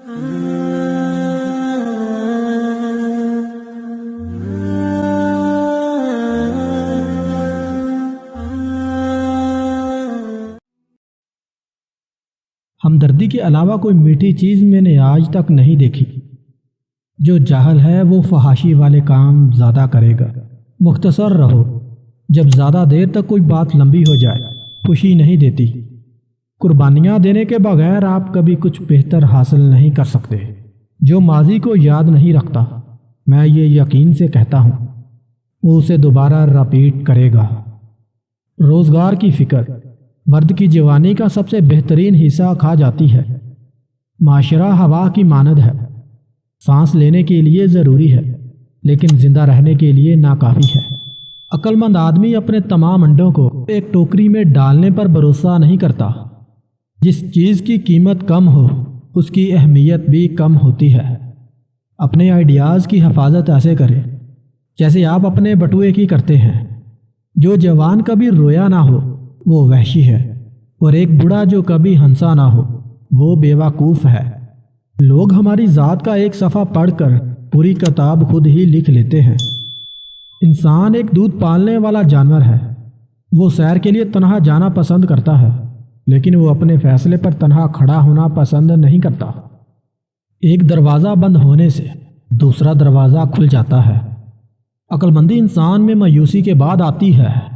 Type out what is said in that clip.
ہمدردی کے علاوہ کوئی میٹھی چیز میں نے آج تک نہیں دیکھی۔ جو جاہل ہے وہ فحاشی والے کام زیادہ کرے گا۔ مختصر رہو، جب زیادہ دیر تک کوئی بات لمبی ہو جائے خوشی نہیں دیتی۔ قربانیاں دینے کے بغیر آپ کبھی کچھ بہتر حاصل نہیں کر سکتے۔ جو ماضی کو یاد نہیں رکھتا، میں یہ یقین سے کہتا ہوں وہ اسے دوبارہ رپیٹ کرے گا۔ روزگار کی فکر مرد کی جوانی کا سب سے بہترین حصہ کھا جاتی ہے۔ معاشرہ ہوا کی مانند ہے، سانس لینے کے لیے ضروری ہے لیکن زندہ رہنے کے لیے ناکافی ہے۔ عقل مند آدمی اپنے تمام انڈوں کو ایک ٹوکری میں ڈالنے پر بھروسہ نہیں کرتا۔ جس چیز کی قیمت کم ہو اس کی اہمیت بھی کم ہوتی ہے۔ اپنے آئیڈیاز کی حفاظت ایسے کریں جیسے آپ اپنے بٹوئے کی کرتے ہیں۔ جو جوان کبھی رویا نہ ہو وہ وحشی ہے، اور ایک بوڑھا جو کبھی ہنسا نہ ہو وہ بیوقوف ہے۔ لوگ ہماری ذات کا ایک صفحہ پڑھ کر پوری کتاب خود ہی لکھ لیتے ہیں۔ انسان ایک دودھ پالنے والا جانور ہے۔ وہ سیر کے لیے تنہا جانا پسند کرتا ہے لیکن وہ اپنے فیصلے پر تنہا کھڑا ہونا پسند نہیں کرتا۔ ایک دروازہ بند ہونے سے دوسرا دروازہ کھل جاتا ہے۔ عقل مندی انسان میں مایوسی کے بعد آتی ہے۔